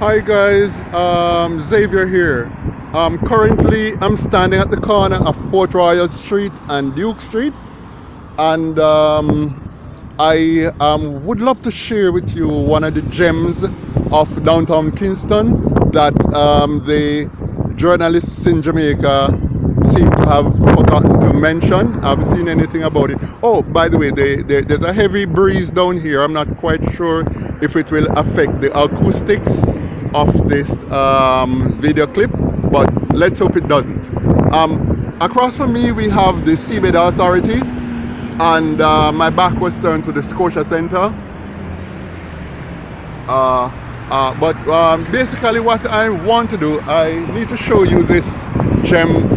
Hi guys, Xavier here. Currently I'm standing at the corner of Port Royal Street and Duke Street, and I would love to share with you one of the gems of downtown Kingston that the journalists in Jamaica seem to have forgotten to mention. I haven't seen anything about it. Oh, by the way, there's a heavy breeze down here. I'm not quite sure if it will affect the acoustics of this video clip, but let's hope it doesn't. Across from me we have the Seabed Authority, and my back was turned to the Scotia Centre. But basically what I want to do, I need to show you this gem,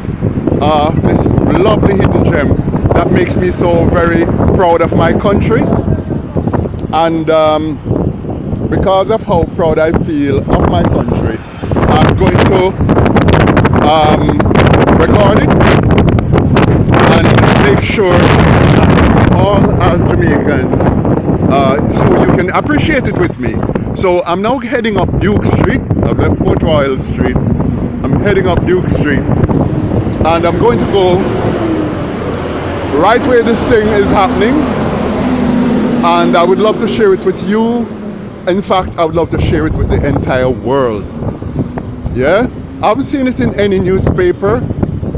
this lovely hidden gem that makes me so very proud of my country. And because of how proud I feel of my country, I'm going to record it and make sure that all as Jamaicans, so you can appreciate it with me. So I'm now heading up Duke Street. I've left Port Royal Street. I'm heading up Duke Street, and I'm going to go right where this thing is happening, and I would love to share it with you. In fact, I would love to share it with the entire world. Yeah, I haven't seen it in any newspaper,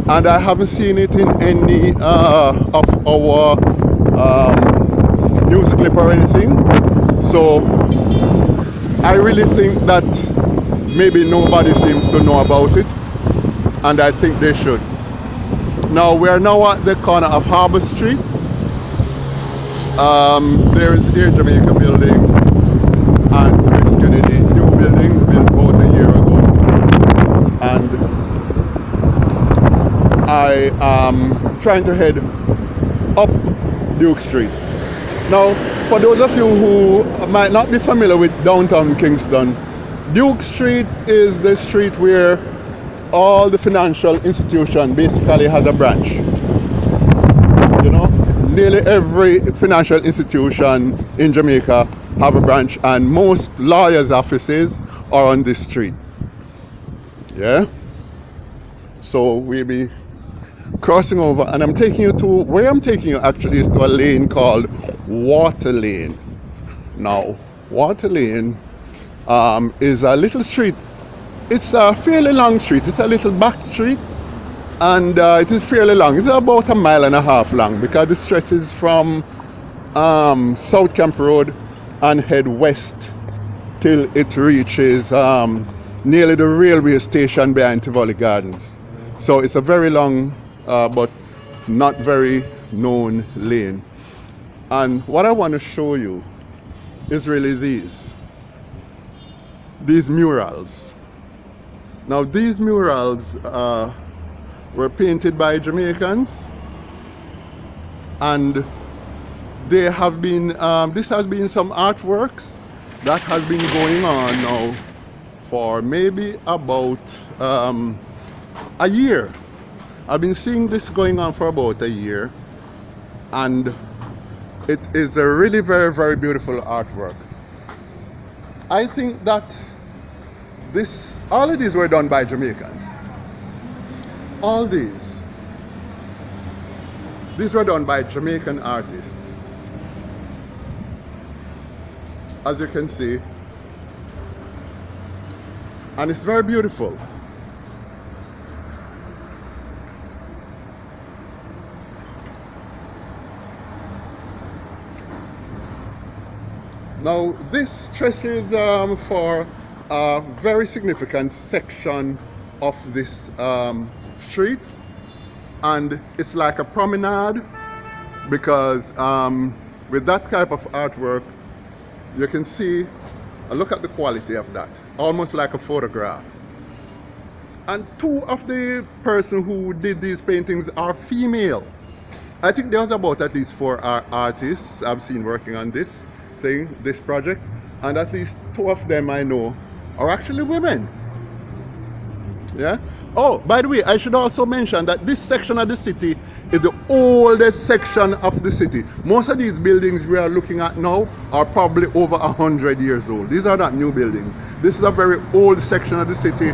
and I haven't seen it in any of our news clip or anything. So I really think that maybe nobody seems to know about it, and I think they should. Now we are now at the corner of Harbour Street. There is Air Jamaica building and Chris Kennedy new building built about a year ago, and I am trying to head up Duke Street. Now, for those of you who might not be familiar with downtown Kingston, Duke Street is the street where all the financial institution basically has a branch. You know, nearly every financial institution in Jamaica have a branch, and most lawyers' offices are on this street. Yeah, so we'll be crossing over, and I'm taking you to where I'm taking you actually is to a lane called Water Lane. Now Water Lane is a little street. It's a fairly long street. It's a little back street, and it is fairly long. It's about 1.5 miles long, because it stretches from South Camp Road and head west till it reaches nearly the railway station behind Tivoli Gardens. So it's a very long but not very known lane. And what I want to show you is really these murals. Now these murals were painted by Jamaicans, and they have been this has been some artworks that has been going on now for maybe about a year. I've been seeing this going on for about a year, and it is a really very, very beautiful artwork. I think that all of these were done by Jamaicans. All these were done by Jamaican artists. As you can see, and it's very beautiful. Now this stretches for a very significant section of this street, and it's like a promenade, because with that type of artwork you can see, look at the quality of that, almost like a photograph. And two of the persons who did these paintings are female. I think there's about at least 4 artists I've seen working on this project, and at least 2 of them I know are actually women. Yeah. Oh, by the way, I should also mention that this section of the city is the oldest section of the city. Most of these buildings we are looking at now are probably over 100 years old. These are not new buildings. This is a very old section of the city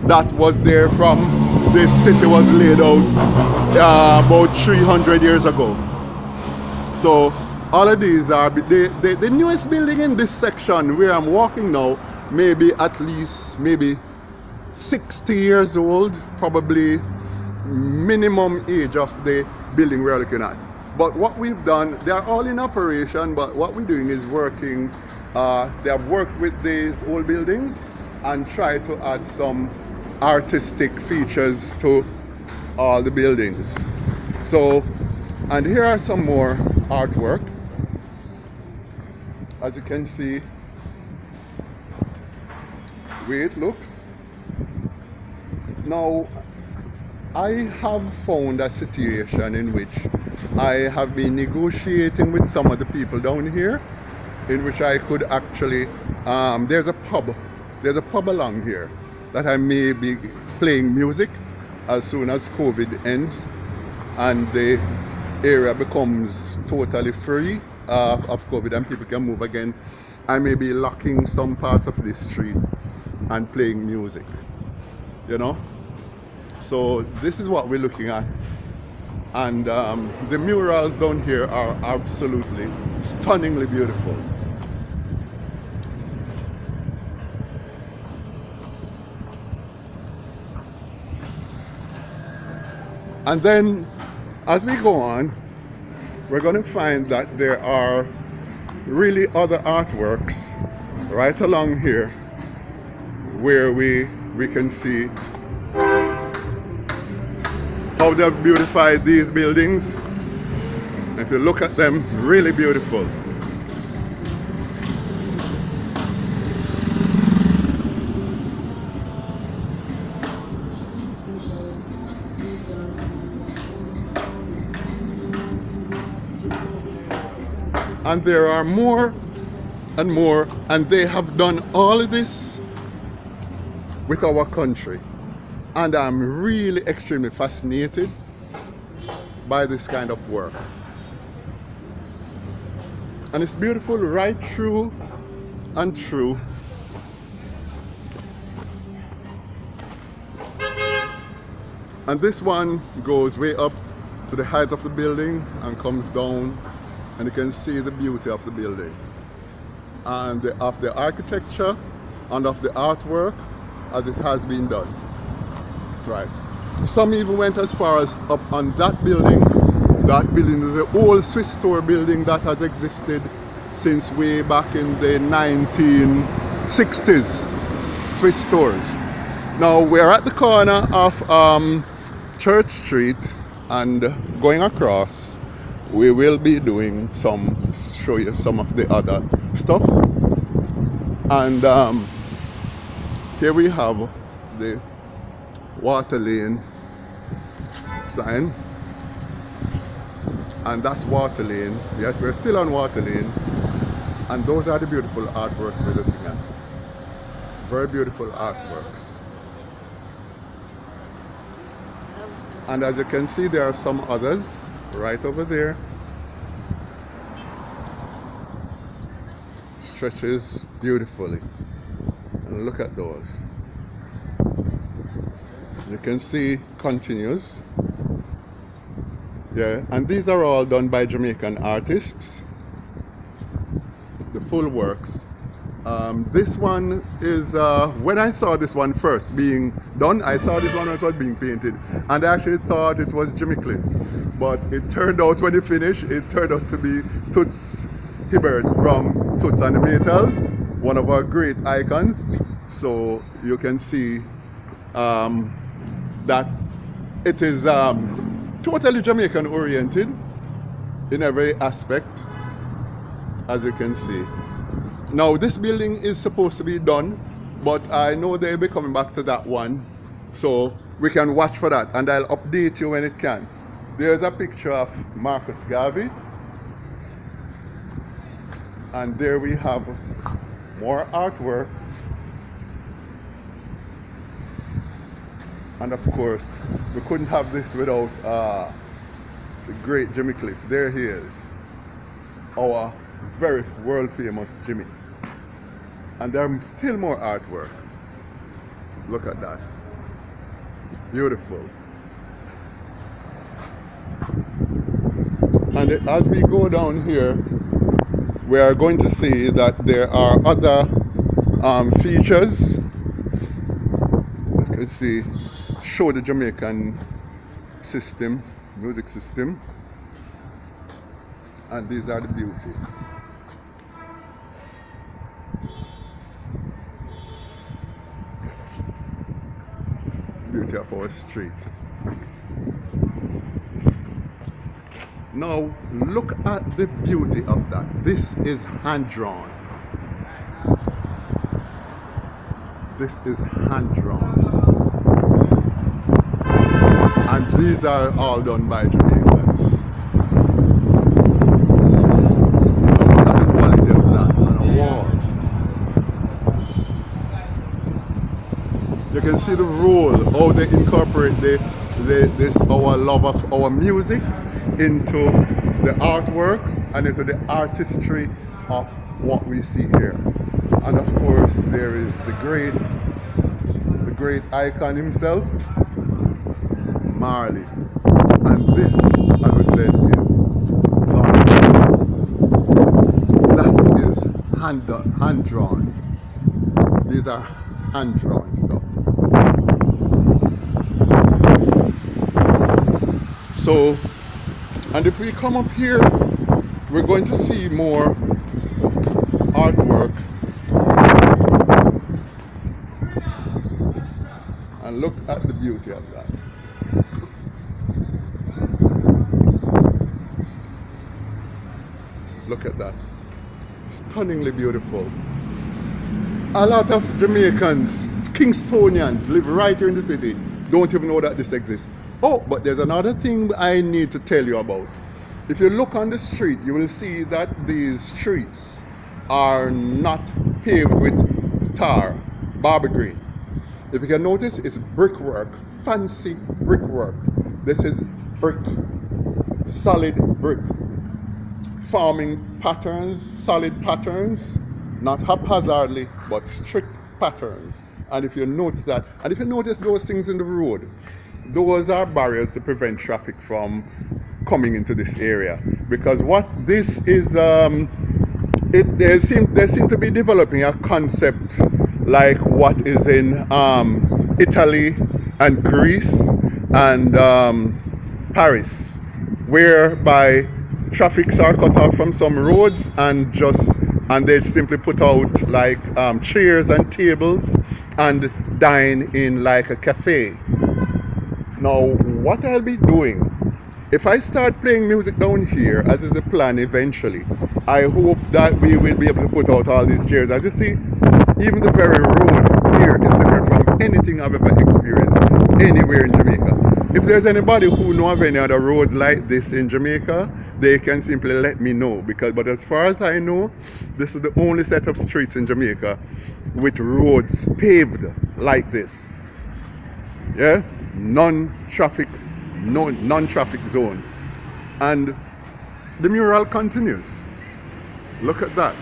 that was there from this city was laid out about 300 years ago. So all of these are the newest building in this section where I'm walking now, maybe at least maybe 60 years old, probably minimum age of the building we're looking at. But what we've done, they are all in operation, but what we're doing is working, they have worked with these old buildings and try to add some artistic features to all the buildings. So, and here are some more artwork. As you can see, the way it looks. Now, I have found a situation in which I have been negotiating with some of the people down here, in which I could actually, there's a pub along here that I may be playing music as soon as COVID ends and the area becomes totally free of COVID and people can move again. I may be locking some parts of this street and playing music, you know. So this is what we're looking at, and the murals down here are absolutely stunningly beautiful. And then as we go on, we're going to find that there are really other artworks right along here where we can see how they've beautified these buildings. If you look at them, really beautiful. And there are more and more, and they have done all of this with our country. And I'm really extremely fascinated by this kind of work. And it's beautiful right through and through. And this one goes way up to the height of the building and comes down, and you can see the beauty of the building and of the architecture and of the artwork as it has been done. Right. Some even went as far as up on that building. That building is an old Swiss store building that has existed since way back in the 1960s. Swiss stores. Now we're at the corner of Church Street, and going across we will be doing show you some of the other stuff. And here we have the water lane sign, and that's water lane. Yes, we're still on water lane, and those are the beautiful artworks we're looking at. Very beautiful artworks. And as you can see, there are some others right over there. Stretches beautifully, and look at those. You can see continues. Yeah, and these are all done by Jamaican artists, the full works. This one is, when I saw this one first being done, I saw this one when it was being painted, and I actually thought it was Jimmy Cliff. But it turned out, when it finished, it turned out to be Toots Hibbert from Toots and the Maytals, one of our great icons. So you can see that it is totally Jamaican oriented in every aspect, as you can see. Now this building is supposed to be done, but I know they'll be coming back to that one, so we can watch for that, and I'll update you when it can. There's a picture of Marcus Garvey, and there we have more artwork. And of course, we couldn't have this without the great Jimmy Cliff. There he is, our very world famous Jimmy. And there are still more artwork. Look at that. Beautiful. And as we go down here, we are going to see that there are other features. As you can see, show the Jamaican system, music system. And these are the beauty. Beauty of our streets. Now look at the beauty of that. This is hand drawn. This is hand drawn. And these are all done by Jamaicans. Look at the quality of that on a wall. You can see the role, how they incorporate this our love of our music into the artwork and into the artistry of what we see here. And of course there is the great icon himself, Marley. And this, as we said, is done. That is hand drawn. These are hand drawn stuff. So, and if we come up here, we're going to see more artwork. And look at the beauty of that. Look at that. Stunningly beautiful. A lot of Jamaicans, Kingstonians, live right here in the city, don't even know that this exists. Oh, but there's another thing I need to tell you about. If you look on the street, you will see that these streets are not paved with tar, Barbie green. If you can notice, it's brickwork, fancy brickwork. This is brick, solid brick. Farming patterns, solid patterns, not haphazardly, but strict patterns. And if you notice that, and if you notice those things in the road, those are barriers to prevent traffic from coming into this area. Because what this is, they seem to be developing a concept like what is in Italy and Greece and Paris, whereby traffics are cut off from some roads and they simply put out like chairs and tables and dine in like a cafe. Now, what I'll be doing, if I start playing music down here, as is the plan eventually, I hope that we will be able to put out all these chairs. As you see, even the very road here is different from anything I've ever experienced anywhere in Jamaica. If there's anybody who knows of any other roads like this in Jamaica, they can simply let me know. But as far as I know, this is the only set of streets in Jamaica with roads paved like this. Yeah, non-traffic zone. And the mural continues. Look at that.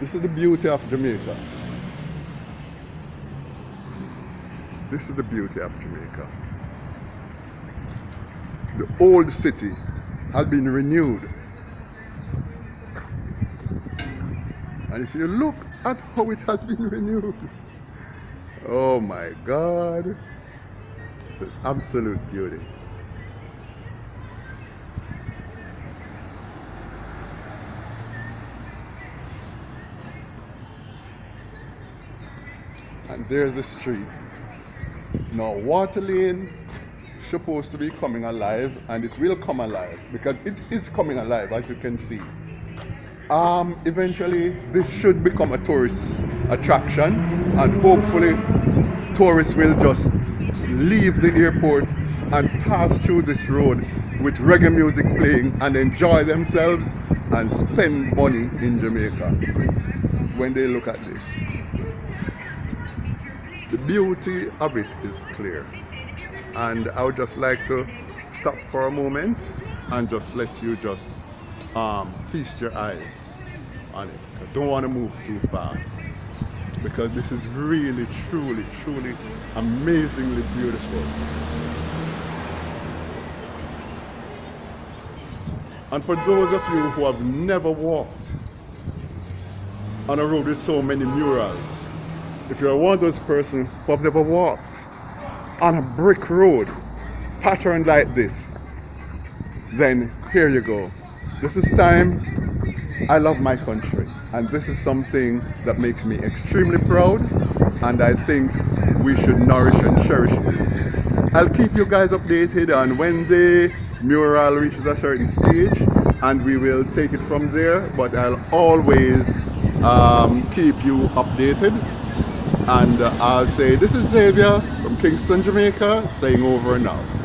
This is the beauty of Jamaica. This is the beauty of Jamaica. The old city has been renewed. And if you look at how it has been renewed, oh my God, it's an absolute beauty. And there's the street. Now, Water Lane is supposed to be coming alive, and it will come alive because it is coming alive, as you can see. Eventually, this should become a tourist attraction, and hopefully, tourists will just leave the airport and pass through this road with reggae music playing and enjoy themselves and spend money in Jamaica when they look at this. The beauty of it is clear. And I would just like to stop for a moment and just let you just feast your eyes on it. I don't want to move too fast because this is really, truly, truly amazingly beautiful. And for those of you who have never walked on a road with so many murals, if you're one of those persons who have never walked on a brick road patterned like this, then here you go. This is time. I love my country, and this is something that makes me extremely proud, and I think we should nourish and cherish it. I'll keep you guys updated on when the mural reaches a certain stage, and we will take it from there, but I'll always keep you updated. And I'll say, this is Xavier from Kingston, Jamaica, saying over and out.